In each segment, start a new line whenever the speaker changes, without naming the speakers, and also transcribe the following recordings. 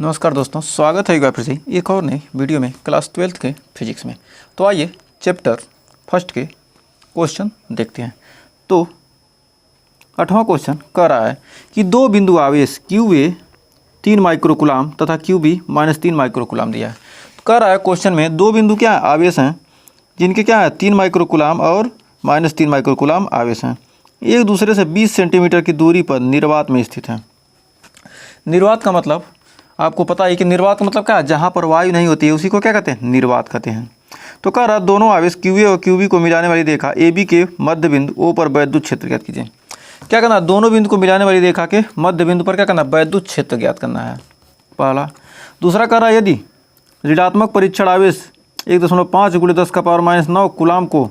नमस्कार दोस्तों, स्वागत है एक बार फिर से एक और नई वीडियो में क्लास 12th के फिजिक्स में। तो आइए चैप्टर फर्स्ट के क्वेश्चन देखते हैं। तो 8वां क्वेश्चन कह रहा है कि दो बिंदु आवेश QA 3 माइक्रोकुलाम तथा QB -3 माइक्रोकुलाम दिया है। तो कह रहा है क्वेश्चन में दो बिंदु क्या आवेश हैं जिनके क्या है 3 माइक्रोकुलाम और -3 माइक्रोकुलाम आवेश हैं, एक दूसरे से 20 सेंटीमीटर की दूरी पर निर्वात में स्थित हैं। निर्वात का मतलब आपको पता है कि निर्वात का मतलब क्या है, जहाँ पर वायु नहीं होती है उसी को क्या कहते हैं, निर्वात कहते हैं। तो कह रहा दोनों आवेश QA और QB को मिलाने वाली रेखा AB के मध्य बिंदु O पर वैद्युत क्षेत्र ज्ञात कीजिए। क्या करना, दोनों बिंदु को मिलाने वाली रेखा के मध्य बिंदु पर क्या करना, वैद्युत क्षेत्र ज्ञात करना है पहला। दूसरा कह रहा है यदि ऋणात्मक परीक्षण आवेश 1.5 × 10⁻⁹ कूलाम को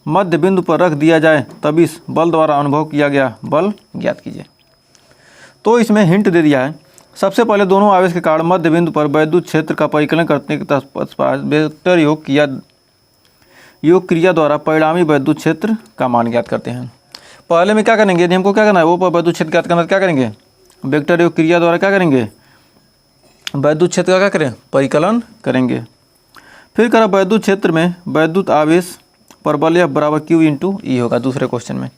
मध्य बिंदु पर रख दिया जाए तब इस बल द्वारा अनुभव किया गया बल ज्ञात कीजिए। तो इसमें हिंट दे दिया है। सबसे पहले दोनों आवेश के कारण मध्य बिंदु पर वैद्युत क्षेत्र का परिकलन करने के तत्पश्चात वेक्टर योग क्रिया द्वारा परिणामी वैद्युत क्षेत्र का मान ज्ञात करते हैं। पहले में क्या करेंगे, यदि हमको क्या करना है वो पर वैद्युत क्षेत्र ज्ञात करना, क्या करेंगे, वेक्टर योग क्रिया द्वारा क्या करेंगे, वैद्युत क्षेत्र का क्या करें, परिकलन करेंगे। फिर करा वैद्युत क्षेत्र में वैद्युत आवेश पर बल F बराबर Q × E होगा दूसरे क्वेश्चन में।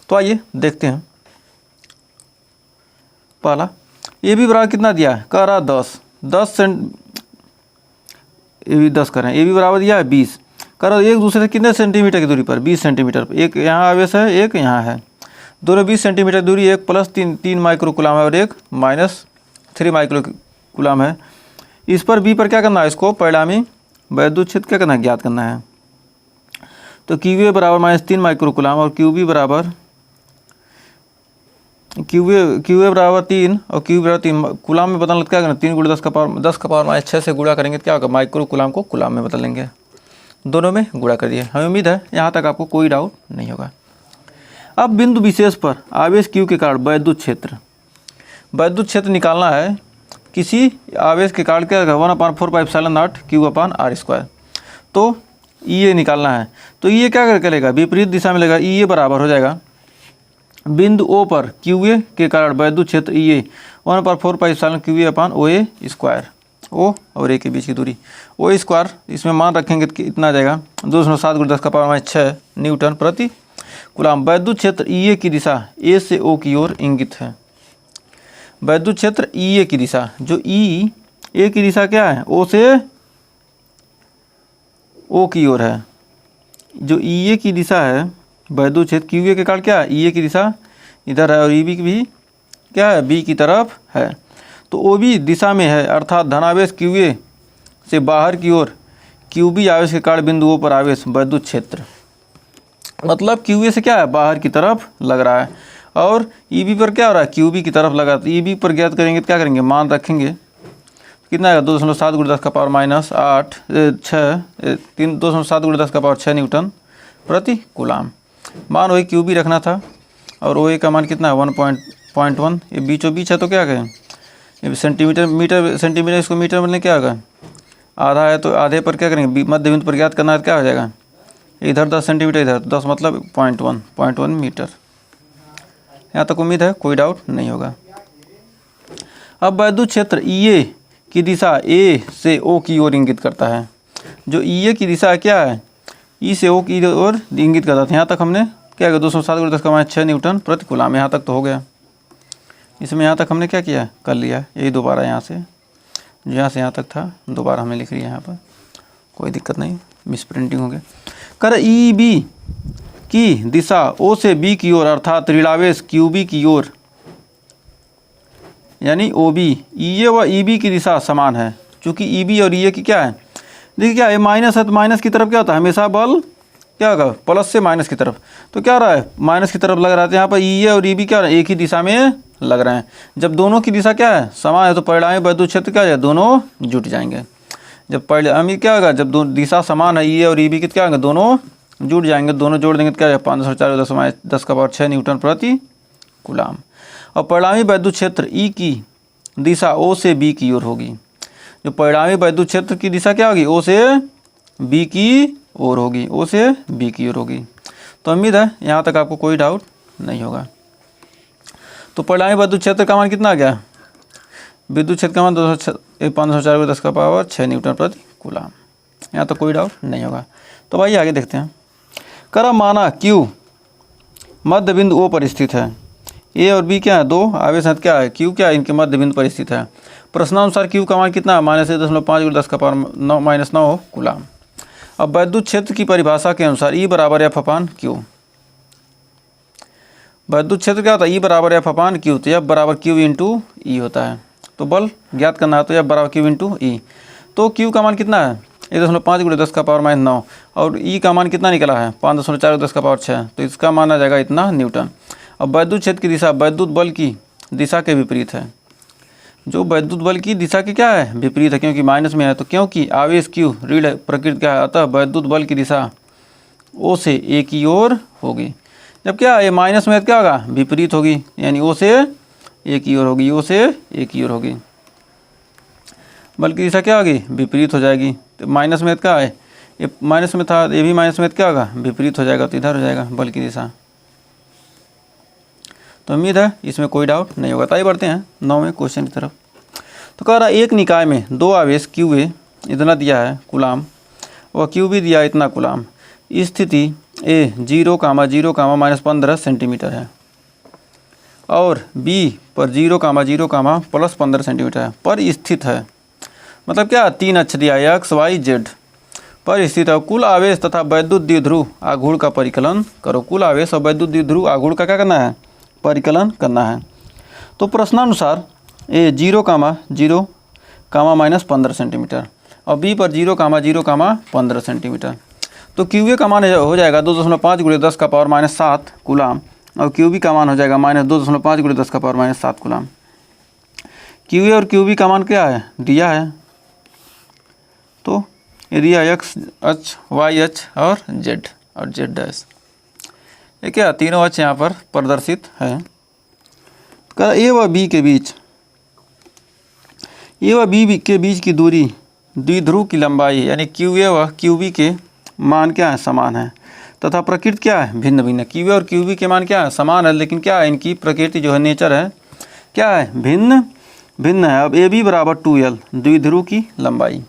तो आइए देखते हैं। पहला AB बराबर कितना दिया है, कह रहा 10 AB 10 करें, AB बराबर दिया है 20, कह रहा एक दूसरे से कितने सेंटीमीटर की दूरी पर, 20 सेंटीमीटर। एक यहाँ आवेश है एक यहाँ है, दोनों 20 सेंटीमीटर दूरी, एक +3 माइक्रोकुलाम है और एक -3 माइक्रोकुलाम है। इस पर B पर क्या करना है, इसको परिणामी वैद्युत क्षेत्र क्या करना है, ज्ञात करना है। तो QA बराबर -3 माइक्रोकुलाम और QB बराबर QA बराबर 3 और QB बराबर 3 कुलाम में बदलना, क्या करना, 3 × 10⁻⁶ से गुणा करेंगे तो क्या होगा, माइक्रोकुलाम को कुलाम में बदल लेंगे। दोनों में गुणा कर दिए। हमें उम्मीद है यहाँ तक आपको कोई डाउट नहीं होगा। अब बिंदु विशेष पर आवेश Q के कारण वैद्युत क्षेत्र निकालना है। किसी आवेश के कारण क्या होगा, 1/4πε0 Q/r²। तो EA निकालना है। तो EA क्या करेगा, विपरीत दिशा में लेगा। EA बराबर हो जाएगा बिंदु O पर QA के कारण वैद्युत क्षेत्र EA 1/4πε QA/OA²। O और A के बीच की दूरी OA², इसमें मान रखेंगे तो इतना आ जाएगा 2.7 × 10⁻⁶ न्यूटन प्रति कूलाम। वैद्युत क्षेत्र EA की दिशा A से O की ओर इंगित है। वैद्युत क्षेत्र EA की दिशा, जो A की दिशा क्या है, O से O की ओर है। जो EA की दिशा है वैद्युत क्षेत्र QA के कारण क्या है, EA की दिशा इधर है और EB की भी क्या है, B की तरफ है। तो OB दिशा में है, अर्थात धनावेश QA से बाहर की ओर QB आवेश के कारण बिंदु O पर आवेश वैद्युत क्षेत्र, मतलब QA से क्या है, बाहर की तरफ लग रहा है और EB पर क्या हो रहा है, QB की तरफ लगा। तो EB पर ज्ञात करेंगे तो क्या करेंगे, मान रखेंगे, कितना है 2.7 × 10⁻⁸ न्यूटन प्रति कूलाम। मान वही QB रखना था और OA का मान कितना है 1.1। ये बीचों बीच है तो क्या कहें, ये सेंटीमीटर इसको मीटर में क्या होगा, आधा है तो आधे पर क्या करेंगे, मध्य बिंदु पर ज्ञात करना है, क्या हो जाएगा, इधर 10 सेंटीमीटर इधर 10 मतलब 0.1 मीटर। यहाँ तक उम्मीद है कोई डाउट नहीं होगा। अब वैद्युत क्षेत्र EA की दिशा A से O की ओर इंगित करता है। जो EA की दिशा क्या है, E से O की ओर इंगित करता था। यहाँ तक हमने क्या किया, 207 × 10⁻⁶ न्यूटन प्रति कूलाम। यहाँ तक तो हो गया। इसमें यहाँ तक हमने क्या किया, कर लिया। यही दोबारा यहाँ से यहाँ तक था दोबारा हमने लिख लिया। यहाँ पर कोई दिक्कत नहीं, मिस प्रिंटिंग हो गया। कर EB की दिशा O से B की ओर अर्थात ऋणावेश QB की ओर, यानी OB EA व EB की दिशा समान है। चूँकि EB और EA की क्या है, देखिए क्या है, माइनस है तो माइनस की तरफ क्या होता है, हमेशा बल क्या होगा, प्लस से माइनस की तरफ। तो क्या रहा है, माइनस की तरफ लग रहा है। यहाँ पर EA और EB क्या एक ही दिशा में लग रहे हैं। जब दोनों की दिशा क्या है, समान है, तो परिणामी वैद्युत क्षेत्र क्या है, दोनों जुट जाएंगे। जब परिणामी क्या होगा, जब दोनों दिशा समान है EA और EB की, क्या होंगे, दोनों जुट जाएंगे। दोनों जोड़ देंगे तो क्या है 504 न्यूटन प्रति कूलाम। और परिणामी वैद्युत क्षेत्र E की दिशा O से B की ओर होगी। जो परिणामी वैद्युत क्षेत्र की दिशा क्या होगी, O से B की ओर होगी, O से B की ओर होगी। तो उम्मीद है यहाँ तक आपको कोई डाउट नहीं होगा। तो परिणामी वैद्युत क्षेत्र का मान कितना आ गया, विद्युत क्षेत्र का मान 504 10 का पावर 6 न्यूटन प्रति कूलाम। यहाँ तो कोई डाउट नहीं होगा। तो भाई आगे देखते हैं। करा माना Q मध्य बिंदु O पर स्थित है। A और B क्या है, दो आवेश हैं, क्या है Q क्या है, इनके मध्य बिंदु पर स्थित है। प्रश्नानुसार Q का मान कितना है, -1.5 × 10 का पावर -9 कूलाम। अब वैद्युत क्षेत्र की परिभाषा के अनुसार E बराबर F/Q। वैद्युत क्षेत्र क्या होता है, E बराबर F/Q, तो F बराबर Q × E होता है। तो बल ज्ञात करना है तो F बराबर Q × E। तो Q का मान कितना है 1.5 × 10 का पावर -9 और E का मान कितना निकला है 5.4 × 10 का पावर 6, तो इसका मान आ जाएगा इतना न्यूटन। अब वैद्युत क्षेत्र की दिशा वैद्युत बल की दिशा के विपरीत है। जो वैद्युत बल की दिशा की क्या है, विपरीत है, क्योंकि माइनस में है, तो क्योंकि आवेश Q ऋण प्रकृति का है, अतः वैद्युत बल की दिशा O से A की ओर होगी। जब क्या है माइनस में है तो क्या होगा, विपरीत होगी, यानी O से A की ओर होगी, O से A की ओर होगी। बल की दिशा क्या होगी, विपरीत हो जाएगी। तो माइनस में क्या है, ये माइनस में था, ये भी माइनस में क्या होगा, विपरीत हो जाएगा, तो इधर हो जाएगा बल की दिशा। तो उम्मीद है इसमें कोई डाउट नहीं होगा। तो आइए बढ़ते हैं 9वें क्वेश्चन की तरफ। तो कह रहा है एक निकाय में दो आवेश QA इतना दिया है कूलाम और QB दिया इतना कूलाम। स्थिति A 0, 0, -15 सेंटीमीटर है और B पर 0, 0, +15 सेंटीमीटर है पर स्थित है। मतलब क्या, 3 अक्ष दिया है X, Y, Z पर स्थित है। कुल आवेश तथा वैद्युत द्विध्रुव आघूर्ण का परिकलन करो। कुल आवेश और वैद्युत द्विध्रुव आघूर्ण का क्या करना है, परिकलन करना है। तो प्रश्नानुसार A 0, 0, -15 सेंटीमीटर और B पर 0, 0, 15 सेंटीमीटर। तो QA का मान हो जाएगा 2.5 × 10 का पावर -7 कूलाम और QB का मान हो जाएगा -2.5 × 10 का पावर -7 कूलाम। QA और QB का मान क्या है, दिया है, तो ये दिया X अक्ष, Y अक्ष और Z'। ये क्या, तीनों अक्ष यहाँ पर प्रदर्शित है। A व B के बीच, A व B के बीच की दूरी द्विध्रुव की लंबाई यानी QA व QB के मान क्या है, समान है तथा प्रकृति क्या है, भिन्न भिन्न। QA और QB के मान क्या है, समान है, लेकिन क्या है, इनकी प्रकृति जो है, नेचर है, क्या है, भिन्न भिन्न है। अब AB बराबर 2L द्विध्रुव की लंबाई।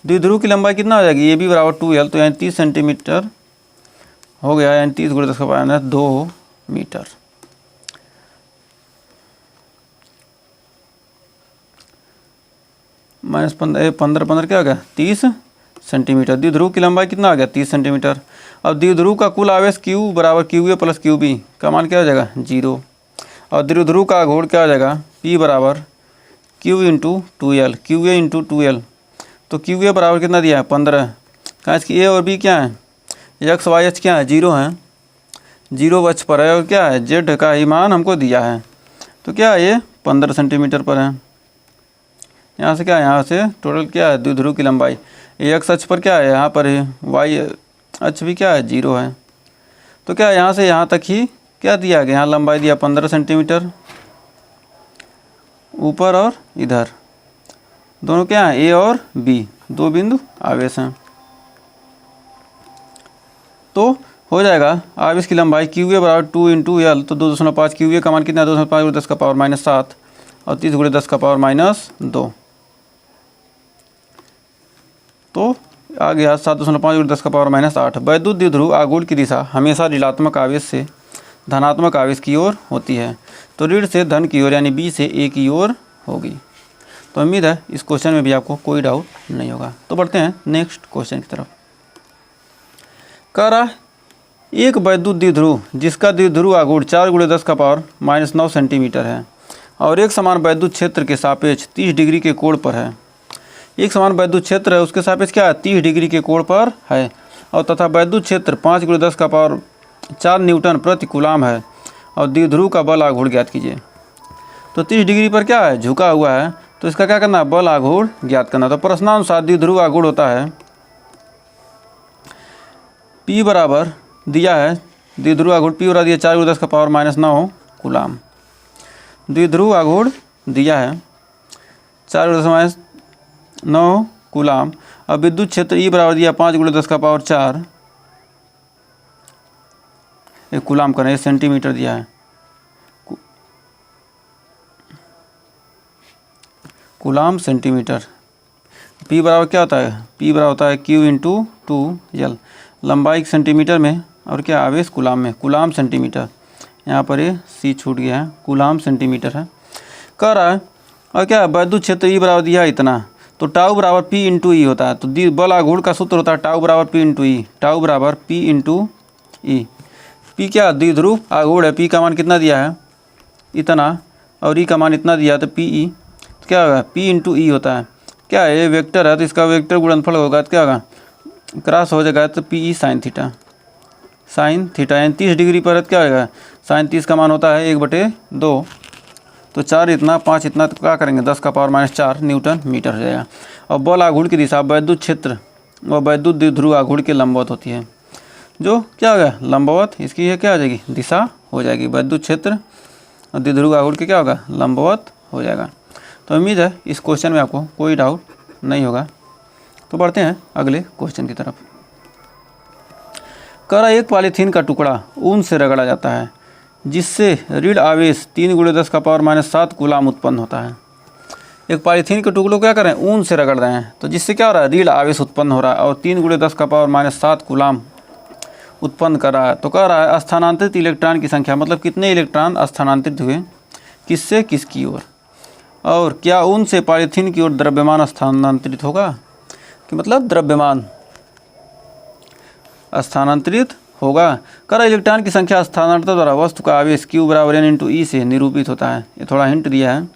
द्विध्रुव की लंबाई कितना हो जाएगी, AB बराबर 2L, तो यानी 30 सेंटीमीटर हो गया, यानी 30 × 10 का पावर 2 मीटर। -15 क्या हो गया, 30 सेंटीमीटर। द्विध्रुव की लंबाई कितना आ गया, 30 सेंटीमीटर। अब द्विध्रुव का कुल आवेश Q बराबर QA + QB का मान क्या हो जाएगा, 0। और द्विध्रुव का आघूर्ण क्या हो जाएगा, P बराबर Q × 2L, QA × 2L। तो QA बराबर कितना दिया है, 15। कहाँ इसकी A और B क्या है, X, Y अक्ष क्या है, 0 है, 0 अक्ष पर है, और क्या है, Z का ही मान हमको दिया है, तो क्या है, ये 15 सेंटीमीटर पर है। यहाँ से क्या है, यहाँ से टोटल क्या है, द्विध्रुव की लंबाई X अक्ष पर क्या है, यहाँ पर है, Y अक्ष भी क्या है, 0 है। तो क्या यहाँ से यहाँ तक ही क्या दिया गया, यहाँ लंबाई दिया 15 सेंटीमीटर, ऊपर और इधर दोनों क्या है, A और B, दो बिंदु आवेश हैं। तो हो जाएगा आवेश की लंबाई QA बराबर 2 × L, तो 2.5। QA का मान कितना है, 2.5 × 10 का पावर -7 और 30 × 10 का पावर -2, तो आ गया 7.5 × 10 का पावर -8। वैद्युत द्विध्रुव आघूर्ण की दिशा हमेशा ऋणात्मक आवेश से धनात्मक आवेश की ओर होती है, तो ऋण से धन की ओर यानी B से A की ओर होगी। तो उम्मीद है इस क्वेश्चन में भी आपको कोई डाउट नहीं होगा। तो बढ़ते हैं नेक्स्ट क्वेश्चन की तरफ। कह रहा एक वैद्युत द्विध्रुव जिसका द्विध्रुव आघूर्ण 4 × 10 का पावर -9 सेंटीमीटर है और एक समान वैद्युत क्षेत्र के सापेक्ष 30 डिग्री के कोण पर है। एक समान वैद्युत क्षेत्र है, उसके सापेक्ष क्या है, 30 डिग्री के कोण पर है, और तथा वैद्युत क्षेत्र 5 × 10 का पावर 4 न्यूटन प्रति कूलाम है और द्विध्रुव का बल आघूर्ण ज्ञात कीजिए। तो 30 डिग्री पर क्या है, झुका हुआ है, तो इसका क्या करना है, बल आघूर्ण ज्ञात करना। तो प्रश्नानुसार द्विध्रुव आघूर्ण होता है P बराबर दिया है, द्विध्रुव आघूर्ण P बराबर दिया 4 × 10 का पावर -9 कूलाम। द्विध्रुव आघूर्ण दिया है 4 × 10 -9 कूलाम। अब विद्युत क्षेत्र E बराबर दिया 5 × 10 का पावर 4, एक कूलाम का नहीं, सेंटीमीटर दिया है। Coulomb centimetre. P बराबर क्या होता है, P बराबर होता है Q इंटू 2L, लंबाई सेंटीमीटर में और क्या आवेश कूलाम में, कूलाम सेंटीमीटर। यहाँ पर ये C छूट गया है, कूलाम सेंटीमीटर है। कह रहा है और क्या विद्युत क्षेत्र E बराबर दिया है इतना, तो टाउ बराबर P इंटू ई होता है। तो बल आघूर्ण का सूत्र होता है टाउ बराबर P इंटू ई, टाउ बराबर P इंटू ई। P क्या द्विध्रुव आघूर्ण है, P का मान कितना दिया है इतना और E का मान इतना दिया है, तो PE तो क्या होगा P इंटू ई होता है। क्या है ये वेक्टर है तो इसका वेक्टर गुणनफल होगा तो क्या होगा क्रॉस हो जाएगा, तो PE sine theta, sine theta यानी 30 डिग्री पर है तो क्या होगा साइन 30 का मान होता है 1/2, तो 4 इतना 5 इतना तो क्या करेंगे 10 का पावर -4 न्यूटन मीटर हो जाएगा। और बल आघूर्ण की दिशा विद्युत क्षेत्र व विद्युत द्विध्रुव आघूर्ण के लंबवत होती है, जो क्या होगा लंबवत, इसकी ये क्या हो जाएगी दिशा हो जाएगी, विद्युत क्षेत्र और द्विध्रुव आघूर्ण के क्या होगा लंबवत हो जाएगा। तो उम्मीद है इस क्वेश्चन में आपको कोई डाउट नहीं होगा। तो बढ़ते हैं अगले क्वेश्चन की तरफ। कह रहा एक पॉलीथीन का टुकड़ा ऊन से रगड़ा जाता है जिससे ऋण आवेश 3 × 10 का पावर -7 कूलाम उत्पन्न होता है। एक पॉलीथीन के टुकड़ों को क्या करें ऊन से रगड़ रहे हैं, तो जिससे क्या हो रहा है ऋण आवेश उत्पन्न हो रहा है और 3 × 10 का पावर -7 कूलाम उत्पन्न कर रहा है। तो कह रहा है स्थानांतरित इलेक्ट्रॉन की संख्या, मतलब कितने इलेक्ट्रॉन स्थानांतरित हुए किससे किसकी ओर, और क्या ऊन से पॉलीथीन की ओर द्रव्यमान स्थानांतरित होगा, कि मतलब द्रव्यमान स्थानांतरित होगा। कर इलेक्ट्रॉन की संख्या स्थानांतरण द्वारा वस्तु का आवेश Q बराबर N × E से निरूपित होता है। ये थोड़ा हिंट दिया है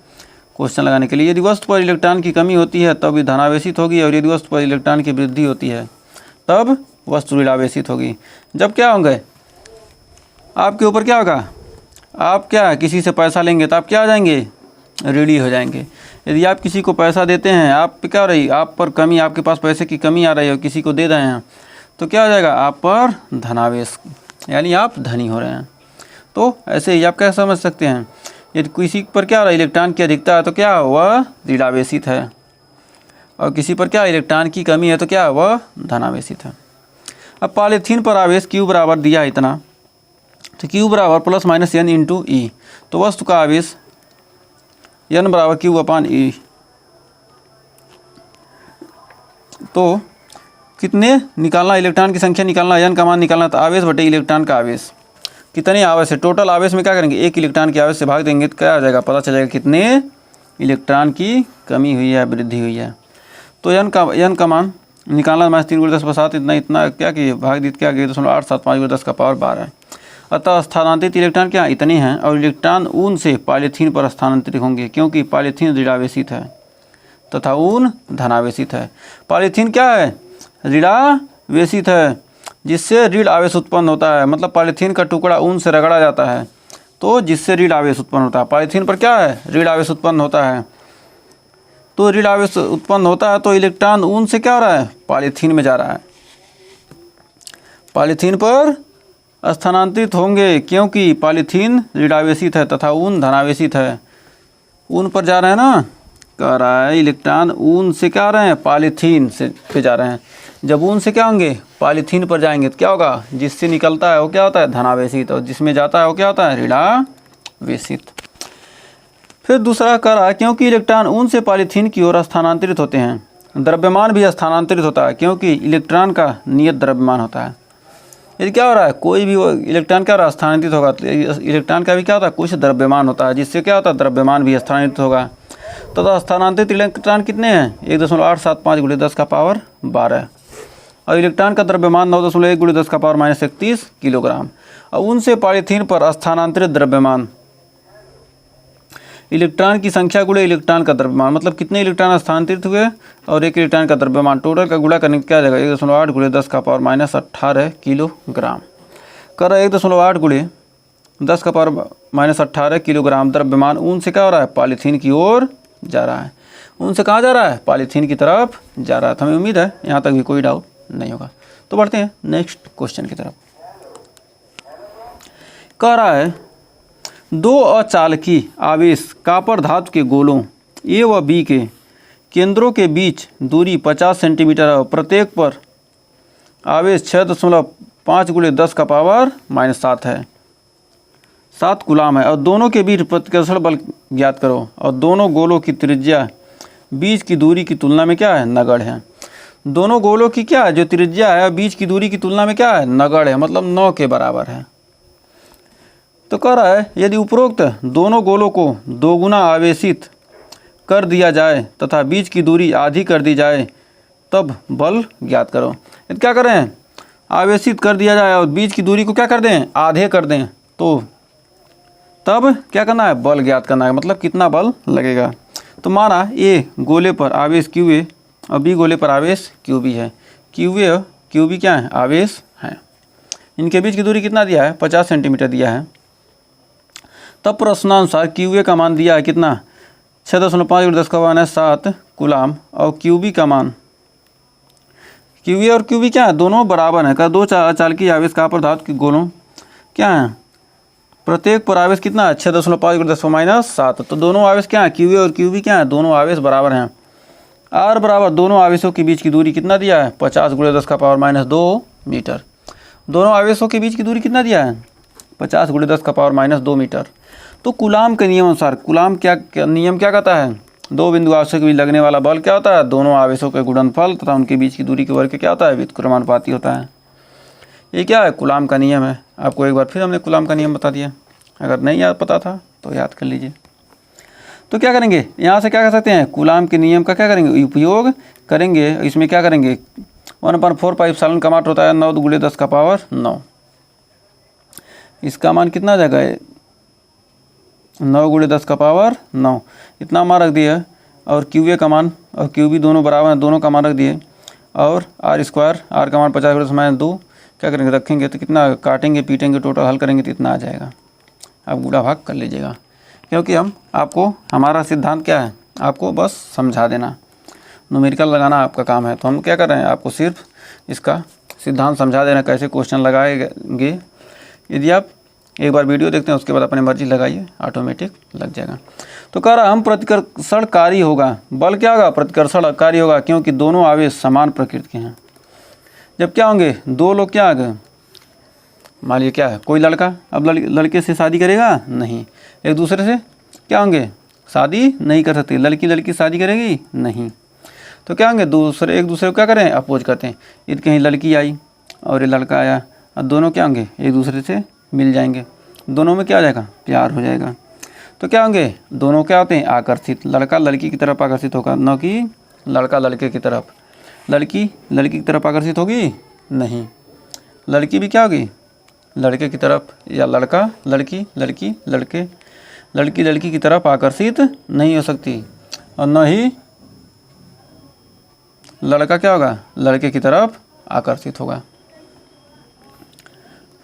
क्वेश्चन लगाने के लिए। यदि वस्तु पर इलेक्ट्रॉन की कमी होती है तब ये धनावेशित होगी, और यदि वस्तु पर इलेक्ट्रॉन की वृद्धि होती है तब वस्तु ऋणावेशित होगी। जब क्या होंगे आपके ऊपर क्या होगा, आप क्या किसी से पैसा लेंगे तो आप क्या हो जाएंगे ऋणी हो जाएंगे। यदि आप किसी को पैसा देते हैं, आप क्या हो रही आप पर कमी, आपके पास पैसे की कमी आ रही है और किसी को दे रहे हैं तो क्या हो जाएगा आप पर धनावेश, यानी आप धनी हो रहे हैं। तो ऐसे ही आप क्या समझ सकते हैं, यदि किसी पर क्या हो रहा है इलेक्ट्रॉन की अधिकता है तो क्या वह ऋणावेशित है, और किसी पर क्या इलेक्ट्रॉन की कमी है तो क्या वह धनावेशित है। अब पॉलीथीन पर आवेश Q बराबर दिया है इतना, तो Q बराबर ±N × E, तो वस्तु का आवेश N बराबर Q/E। तो कितने निकालना, इलेक्ट्रॉन की संख्या निकालना, N का मान निकालना, तो आवेश बटे इलेक्ट्रॉन का आवेश कितने आवेश है, टोटल आवेश में क्या करेंगे एक इलेक्ट्रॉन के आवेश से भाग देंगे तो क्या आ जाएगा पता चल जाएगा कितने इलेक्ट्रॉन की कमी हुई है वृद्धि हुई है। तो N का मान निकालना -3 × 10⁻7 इतना क्या किए भाग दी क्या किए 0.875 × 10 का पावर 12। अतः स्थानांतरित इलेक्ट्रॉन क्या इतने हैं, और इलेक्ट्रॉन ऊन से पॉलीथीन पर स्थानांतरित होंगे क्योंकि पॉलीथीन ऋणावेशित है तथा ऊन धनावेशित है। पॉलीथीन क्या है ऋणावेशित है जिससे ऋण आवेश उत्पन्न होता है, मतलब पॉलीथीन का टुकड़ा ऊन से रगड़ा जाता है तो जिससे ऋण आवेश उत्पन्न होता है। पॉलीथीन पर क्या है ऋण आवेश उत्पन्न होता है, तो ऋण आवेश उत्पन्न होता है तो इलेक्ट्रॉन ऊन से क्या हो रहा है पॉलीथीन में जा रहा है, पॉलीथीन पर स्थानांतरित होंगे क्योंकि पॉलीथीन ऋणावेशित है तथा ऊन धनावेशित है। ऊन पर जा रहे हैं ना, कह रहा है इलेक्ट्रॉन ऊन से क्या आ रहे हैं पॉलीथीन से पे जा रहे हैं। जब ऊन से क्या होंगे पॉलीथीन पर जाएंगे तो क्या होगा जिससे निकलता है वो क्या होता है धनावेशित, और जिसमें जाता है वो क्या होता है ऋणावेशित। फिर दूसरा कह रहा है क्योंकि इलेक्ट्रॉन ऊन से पॉलीथीन की ओर स्थानांतरित होते हैं, द्रव्यमान भी स्थानांतरित होता है क्योंकि इलेक्ट्रॉन का नियत द्रव्यमान होता है। यदि क्या हो रहा है कोई भी इलेक्ट्रॉन क्या हो रहा है स्थानांतरित होगा तो इलेक्ट्रॉन का भी क्या होता है कुछ द्रव्यमान होता है, जिससे क्या होता है द्रव्यमान भी स्थानांतरित होगा। तो स्थानांतरित इलेक्ट्रॉन कितने हैं 1.875 × 10 का पावर 12, और इलेक्ट्रॉन का द्रव्यमान 9.1 × 10 का पावर -31 किलोग्राम। और उनसे पॉलीथीन पर स्थानांतरित द्रव्यमान इलेक्ट्रॉन की संख्या गुणे इलेक्ट्रॉन का द्रव्यमान, मतलब कितने इलेक्ट्रॉन स्थानांतरित हुए और एक इलेक्ट्रॉन का द्रव्यमान, टोटल का गुणा करने क्या जाएगा 1.8 × 10 का पावर -18 किलोग्राम। कर 1.8 × 10 का पावर -18 किलोग्राम द्रव्यमान ऊन से क्या हो रहा है पॉलीथीन की ओर जा रहा है। ऊन से कहाँ जा रहा है पॉलीथीन की तरफ जा रहा है। तो हमें उम्मीद है यहाँ तक भी कोई डाउट नहीं होगा। तो बढ़ते हैं नेक्स्ट क्वेश्चन की तरफ। कह रहा है दो अचालकी आवेश कॉपर धातु के गोलों ए व बी के केंद्रों के बीच दूरी 50 सेंटीमीटर है, प्रत्येक पर आवेश 6.5 × 10 का पावर -7 है, 7 कूलाम है, और दोनों के बीच प्रतिकर्षण बल ज्ञात करो, और दोनों गोलों की त्रिज्या बीच की दूरी की तुलना में क्या है, नगण्य है। दोनों गोलों की क्या है, जो त्रिज्या है बीच की दूरी की तुलना में क्या है, नगण्य है, मतलब 9 के बराबर है। तो कह रहा है यदि उपरोक्त दोनों गोलों को 2 गुना आवेशित कर दिया जाए तथा बीच की दूरी आधी कर दी जाए तब बल ज्ञात करो। यदि क्या करें, आवेशित कर दिया जाए और बीच की दूरी को क्या कर दें, आधे कर दें, तो तब क्या करना है, बल ज्ञात करना है, मतलब कितना बल लगेगा। तो माना ए गोले पर आवेश क्यू ए और बी गोले पर आवेश क्यू बी है। क्यू ए और क्यू बी क्या है, आवेश हैं। इनके बीच की दूरी कितना दिया है, 50 सेंटीमीटर दिया है। तब प्रश्नानुसार क्यू ए का मान दिया है कितना, 6.5 × 10⁻⁷ कूलाम और क्यू बी का मान, क्यू ए और क्यू बी क्या है, दोनों बराबर हैं। का दो चालकी आवेश का पदार्थ के गोलों क्या है, प्रत्येक पर आवेश कितना है, 6.5 × 10⁻⁷। तो दोनों आवेश क्या है, क्यू ए और क्यू बी क्या है, दोनों आवेश बराबर हैं। आर बराबर दोनों आवेशों के बीच की दूरी कितना दिया है, 50 × 10⁻² मीटर। दोनों आवेशों के बीच की दूरी कितना दिया है, 50 × 10⁻² मीटर। तो कूलाम के नियम अनुसार, कूलाम नियम क्या कहता है, दो बिंदु आवेशों के बीच लगने वाला बल क्या होता है, दोनों आवेशों के गुणनफल तथा उनके बीच की दूरी के वर्ग क्या होता है, व्युत्क्रमानुपाती होता है। ये क्या है, कूलाम का नियम है। आपको एक बार फिर हमने कूलाम का नियम बता दिया, अगर नहीं याद पता था तो याद कर लीजिए। तो क्या करेंगे, यहाँ से क्या कर सकते हैं, कूलाम के नियम का क्या करेंगे, उपयोग करेंगे। इसमें क्या करेंगे, 1/4 पाई एप्सिलॉन का मान होता है 9 × 10⁹ इसका मान कितना आ जाएगा, 9 × 10⁹ इतना मान रख दिए। और क्यू ए का मान और क्यू बी दोनों बराबर हैं, दोनों का मान रख दिए। और R² आर का मान 50 × 10⁻² क्या करेंगे, रखेंगे तो कितना, काटेंगे पीटेंगे टोटल हल करेंगे तो इतना आ जाएगा। आप गुणा भाग कर लीजिएगा, क्योंकि हम आपको, हमारा सिद्धांत क्या है, आपको बस समझा देना, न्यूमेरिकल लगाना आपका काम है। तो हम क्या कर रहे हैं, आपको सिर्फ इसका सिद्धांत समझा देना, कैसे क्वेश्चन लगाएंगे। यदि आप एक बार वीडियो देखते हैं उसके बाद अपनी मर्जी लगाइए, ऑटोमेटिक लग जाएगा। तो कह रहा हम प्रतिकर्षणकारी होगा, बल क्या होगा, प्रतिकर्षणकारी होगा, क्योंकि दोनों आवेश समान प्रकृति के हैं। जब क्या होंगे, दो लोग क्या आ गए, मान लीजिए क्या है, कोई लड़का अब लड़के से शादी करेगा नहीं, एक दूसरे से क्या होंगे, शादी नहीं कर सकते। लड़की शादी करेगी नहीं, तो क्या होंगे, एक दूसरे को क्या करें, अपोज करते हैं। यदि कहीं लड़की आई और ये लड़का आया और दोनों क्या होंगे, एक दूसरे से मिल जाएंगे, दोनों में क्या हो जाएगा, प्यार हो जाएगा। तो क्या होंगे, दोनों क्या होते हैं, आकर्षित। लड़का लड़की की तरफ आकर्षित होगा, न कि लड़का लड़के की तरफ। लड़की की तरफ आकर्षित होगी नहीं, लड़की भी क्या होगी, लड़के की तरफ, या लड़का लड़की लड़की की तरफ आकर्षित नहीं हो सकती, और न ही लड़का क्या होगा, लड़के की तरफ आकर्षित होगा।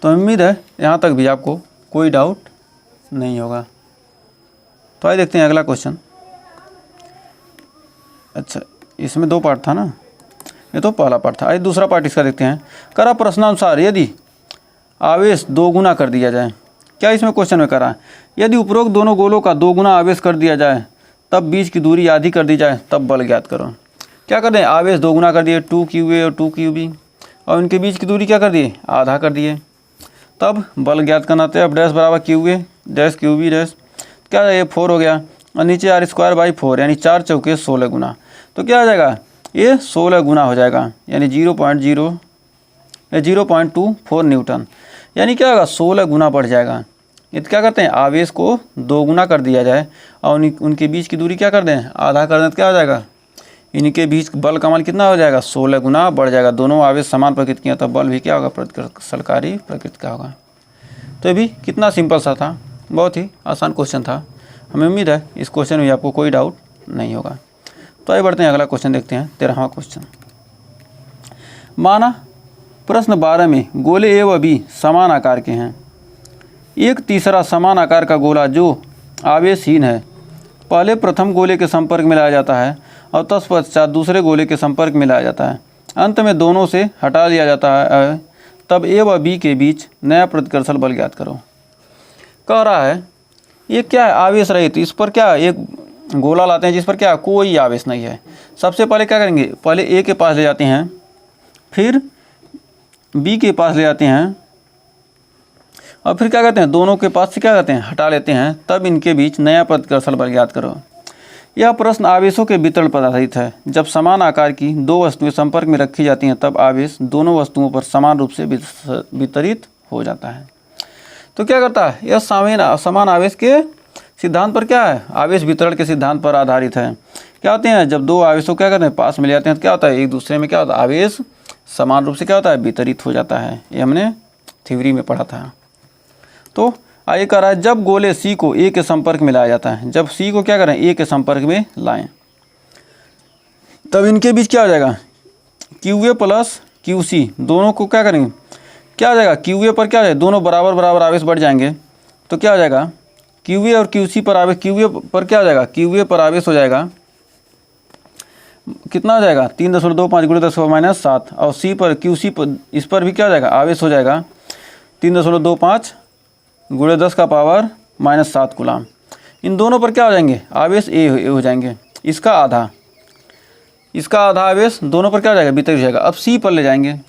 तो उम्मीद है यहाँ तक भी आपको कोई डाउट नहीं होगा। तो आइए देखते हैं अगला क्वेश्चन। अच्छा, इसमें 2 पार्ट था ना, ये तो पहला पार्ट था। आइए दूसरा पार्ट इसका देखते हैं। करा प्रश्नानुसार यदि आवेश 2 गुना कर दिया जाए, क्या इसमें क्वेश्चन में करा, यदि उपरोक्त दोनों गोलों का 2 गुना आवेश कर दिया जाए तब बीच की दूरी आधी कर दी जाए तब बल ज्ञात करो। क्या कर दें, आवेश 2 गुना कर दिए, 2QA और 2QB, और इनके बीच की दूरी क्या कर दिए, आधा कर दिए, तब बल ज्ञात करना। तो अब डैश बराबर QA डैश QB डैश, क्या ये 4 हो गया, और नीचे R²/4 यानी 4 चौके 16 गुना। तो क्या आ जाएगा, ये 16 गुना हो जाएगा, यानी 0.24 न्यूटन, यानी क्या होगा, 16 गुना बढ़ जाएगा। ये क्या करते हैं, आवेश को 2 गुना कर दिया जाए और उनके बीच की दूरी क्या कर दें, आधा कर दें, तो क्या हो जाएगा, इनके बीच बल का मान कितना हो जाएगा, 16 गुना बढ़ जाएगा। दोनों आवेश समान प्रकृति के हैं, तब बल भी क्या होगा, प्रतिकर्षणकारी प्रकृति का होगा। तो ये भी कितना सिंपल सा था, बहुत ही आसान क्वेश्चन था। हमें उम्मीद है इस क्वेश्चन में आपको कोई डाउट नहीं होगा। तो आइए बढ़ते हैं, अगला क्वेश्चन देखते हैं, 13वां क्वेश्चन। माना प्रश्न 12 में गोले ए व बी समान आकार के हैं। एक तीसरा समान आकार का गोला जो आवेशहीन है पहले प्रथम गोले के संपर्क में लाया जाता है और तत्पश्चात दूसरे गोले के संपर्क में लाया जाता है, अंत में दोनों से हटा दिया जाता है, तब ए व बी के बीच नया प्रतिकर्षण बल ज्ञात करो। कह रहा है ये क्या है, आवेश रहित, इस पर क्या एक गोला लाते हैं जिस पर क्या कोई आवेश नहीं है। सबसे पहले क्या करेंगे, पहले ए के पास ले जाते हैं, फिर बी के पास ले जाते हैं, और फिर क्या कहते हैं, दोनों के पास से क्या कहते हैं, हटा लेते हैं, तब इनके बीच नया प्रतिकर्षण बल ज्ञात करो। यह प्रश्न आवेशों के वितरण पर आधारित है। जब समान आकार की दो वस्तुएं संपर्क में रखी जाती हैं तब आवेश दोनों वस्तुओं पर समान रूप से वितरित हो जाता है। तो क्या करता है, यह समान आवेश के सिद्धांत पर क्या है, आवेश वितरण के सिद्धांत पर आधारित है। क्या होते हैं, जब दो आवेशों क्या करते हैं पास मिल जाते हैं तो क्या होता है, एक दूसरे में क्या होता है, आवेश समान रूप से क्या होता है, वितरित हो जाता है। ये हमने थ्योरी में पढ़ा था। तो आइए कह रहा है, जब गोले सी को ए के संपर्क में लाया जाता है, जब सी को क्या करें ए के संपर्क में लाएं, तब इनके बीच क्या हो जाएगा, Q A plus Q C, दोनों को क्या करेंगे, क्या हो जाएगा, क्यू ए पर क्या हो जाएगा, दोनों बराबर बराबर आवेश बढ़ जाएंगे। तो क्या हो जाएगा, क्यू ए और क्यू सी पर आवेश, क्यू ए पर क्या हो जाएगा, क्यू ए पर आवेश हो जाएगा कितना हो जाएगा 3.25 × 10⁻⁷, और सी पर क्यू सी पर इस पर भी क्या हो जाएगा, आवेश हो जाएगा 3.25 × 10⁻⁷ कूलाम। इन दोनों पर क्या हो जाएंगे, आवेश ए हो जाएंगे। इसका आधा आवेश दोनों पर क्या हो जाएगा, वितरित हो जाएगा। अब सी पर ले जाएंगे,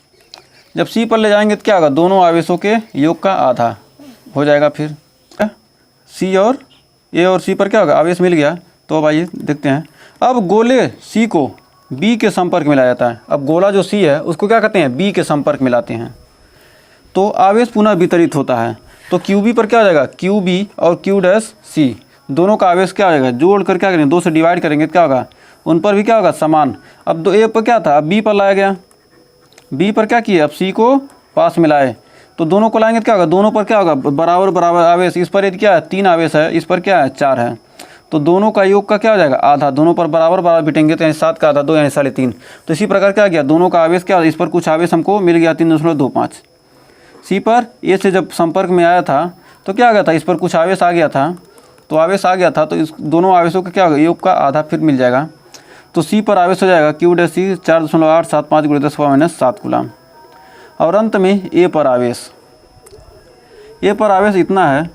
जब सी पर ले जाएंगे तो क्या होगा, दोनों आवेशों के योग का आधा हो जाएगा। फिर सी और ए और सी पर क्या होगा, आवेश मिल गया। तो अब आइए देखते हैं, अब गोले सी को बी के संपर्क में लाया जाता है। अब गोला जो सी है उसको क्या कहते हैं, बी के संपर्क में लाते हैं, तो आवेश पुनः वितरित होता है। तो क्यू बी पर क्या हो जाएगा, क्यू बी और क्यू डैश सी दोनों का आवेश क्या हो जाएगा, जोड़ कर क्या करेंगे, 2 से डिवाइड करेंगे तो क्या होगा, उन पर भी क्या होगा, समान। अब दो ए पर क्या था, अब बी पर लाया गया, बी पर क्या किया, अब सी को पास मिलाए, तो दोनों को लाएंगे तो क्या होगा, दोनों पर क्या होगा, बराबर बराबर आवेश। इस पर यदि क्या है 3 आवेश है, इस पर क्या है 4 है, तो दोनों का योग का क्या हो जाएगा, आधा। दोनों पर बराबर बराबर बिटेंगे तो यानी 7 का आधा 2 यानी 3.5। तो इसी प्रकार क्या गया, दोनों का आवेश क्या, इस पर कुछ आवेश हमको मिल गया 3.25। सी पर ए से जब संपर्क में आया था तो क्या आ गया था, इस पर कुछ आवेश आ गया था, तो आवेश आ गया था तो इस दोनों आवेशों का क्या होगा, योग का आधा फिर मिल जाएगा। तो सी पर आवेश हो जाएगा क्यू डैश सी 4.875 × 10⁻⁷ कूलाम। और अंत में ए पर आवेश, ए पर आवेश इतना है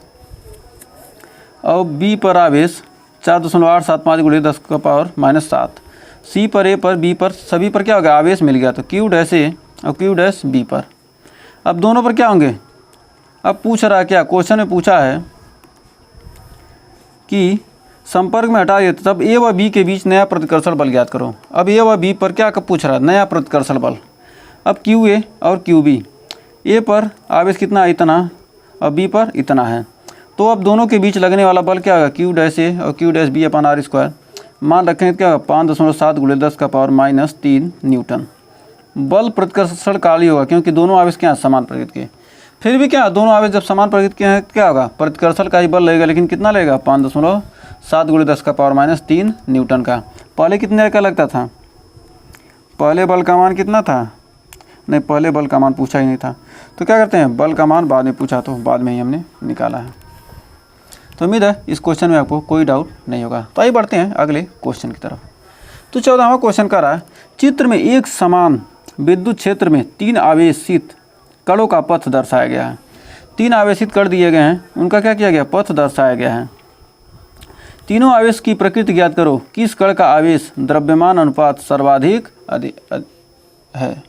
और बी पर आवेश 4.875 × 10⁻⁷। सी पर ए पर बी पर सभी पर क्या होगा, आवेश मिल गया। तो क्यू डैश ए और क्यू डैश बी पर, अब दोनों पर क्या होंगे। अब पूछ रहा है क्या, क्वेश्चन में पूछा है कि संपर्क में हटा दिए तब ए व बी के बीच नया प्रतिकर्षण बल ज्ञात करो। अब ए व बी पर क्या पूछ रहा है, नया प्रतिकर्षण बल। अब क्यू ए और क्यू बी, ए पर आवेश कितना है, इतना, और बी पर इतना है, तो अब दोनों के बीच लगने वाला बल क्या होगा, क्यू डैश ए और क्यू डैश बी अपन r²। मान रखें क्या होगा 5.7 × 10⁻³ न्यूटन। बल प्रतिकर्षण काल ही होगा क्योंकि दोनों आवेश क्या समान प्रकृति के। फिर भी क्या, दोनों आवेश जब समान प्रकृति के हैं क्या होगा, प्रतिकर्षण का ही बल लगेगा, लेकिन कितना लगेगा 5.7 × 10⁻³ न्यूटन का। पहले कितने का लगता था, पहले बल का मान कितना था, नहीं पहले बल का मान पूछा ही नहीं था। तो क्या करते हैं, बल का मान बाद में पूछा तो बाद में ही हमने निकाला है। तो उम्मीद है इस क्वेश्चन में आपको कोई डाउट नहीं होगा। तो आइए बढ़ते हैं अगले क्वेश्चन की तरफ। तो 14वां क्वेश्चन कर रहा है, चित्र में एक समान विद्युत क्षेत्र में 3 आवेशित कणों का पथ दर्शाया गया है। 3 आवेशित कण दिए गए हैं, उनका क्या किया गया, पथ दर्शाया गया है। तीनों आवेश की प्रकृति ज्ञात करो, किस कण का आवेश द्रव्यमान अनुपात सर्वाधिक है।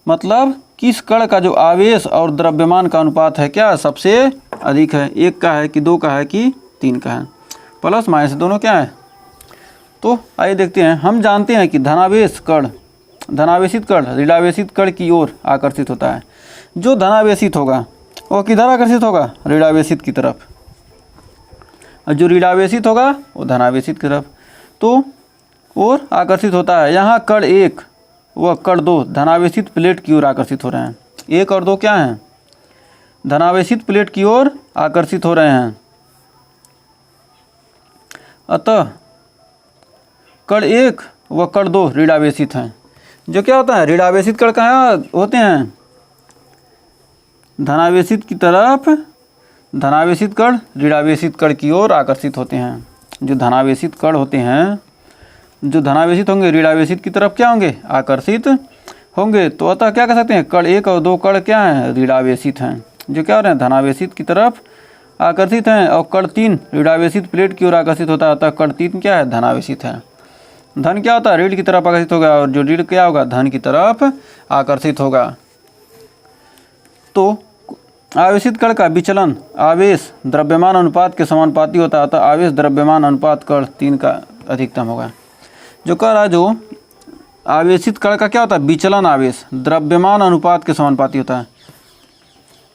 मतलब किस कण का जो आवेश और द्रव्यमान का अनुपात है क्या सबसे अधिक है, 1 का है कि 2 का है कि 3 का है, प्लस माइनस दोनों क्या है। तो आइए देखते हैं, हम जानते हैं कि धनावेशित कण ऋणावेशित कण की ओर आकर्षित होता है। जो धनावेशित होगा वो किधर आकर्षित होगा, ऋणावेशित की तरफ, और जो ऋणावेशित होगा वो धनावेशित की तरफ तो और आकर्षित होता है। यहाँ कण 1 व कण 2 धनावेशित प्लेट की ओर आकर्षित हो रहे हैं। 1 और 2 क्या हैं, धनावेशित प्लेट की ओर आकर्षित हो रहे हैं। अतः कण 1 व कण 2 ऋणावेशित हैं। जो क्या होता है, ऋणावेशित कण कहाँ होते हैं, धनावेशित की तरफ, धनावेशित कण ऋणावेशित कण की ओर आकर्षित होते हैं। जो धनावेशित कण होते हैं, जो धनावेशित होंगे ऋणावेशित की तरफ क्या होंगे, आकर्षित होंगे। तो अतः क्या कह सकते हैं, कण 1 और 2 कण क्या हैं, ऋणावेशित हैं, जो क्या हो रहे हैं, धनावेशित की तरफ आकर्षित हैं। और कण 3 ऋणावेशित प्लेट की ओर आकर्षित होता है, अतः कण 3 क्या है, धनावेशित है। धन क्या होता है, ऋण की तरफ आकर्षित होगा, और जो ऋण क्या होगा, धन की तरफ आकर्षित होगा। तो आवेशित कण का विचलन आवेश द्रव्यमान अनुपात के समानुपाती होता है, अतः आवेश द्रव्यमान अनुपात कण 3 का अधिकतम होगा। जो कह रहा है जो आवेशित कण का क्या होता है, विचलन आवेश द्रव्यमान अनुपात के समानुपाती होता है।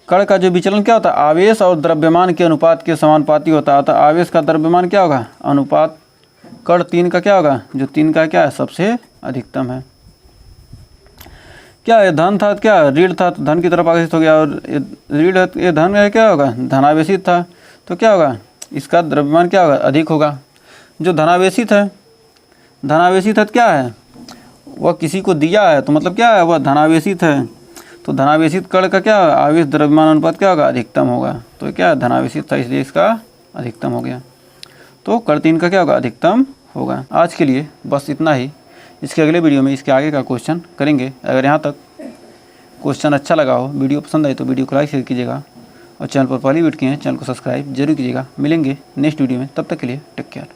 कण का जो विचलन क्या होता है, आवेश और द्रव्यमान के अनुपात के समानुपाती होता है। अतः आवेश का द्रव्यमान क्या होगा, अनुपात कण 3 का क्या होगा, जो 3 का क्या है, सबसे अधिकतम है। क्या है, धन था क्या, ऋण था तो धन की तरफ आकर्षित हो गया, और ऋण ये धन है क्या होगा, धनावेशित था तो क्या होगा, इसका द्रव्यमान क्या होगा, अधिक होगा। जो धनावेशित है तो क्या है, वह किसी को दिया है तो मतलब क्या है, वह धनावेशित है। तो धनावेशित कण का क्या आवेश द्रव्यमान अनुपात क्या होगा, अधिकतम होगा। तो क्या धनावेशित था इसलिए इसका अधिकतम हो गया। तो कण 3 का क्या होगा, अधिकतम होगा। आज के लिए बस इतना ही। इसके अगले वीडियो में इसके आगे का क्वेश्चन करेंगे। अगर यहाँ तक क्वेश्चन अच्छा लगा हो, वीडियो पसंद आए तो वीडियो को लाइक शेयर कीजिएगा, और चैनल पर पहली वीडियो किए हैं चैनल को सब्सक्राइब जरूर कीजिएगा। मिलेंगे नेक्स्ट वीडियो में, तब तक के लिए टेक केयर।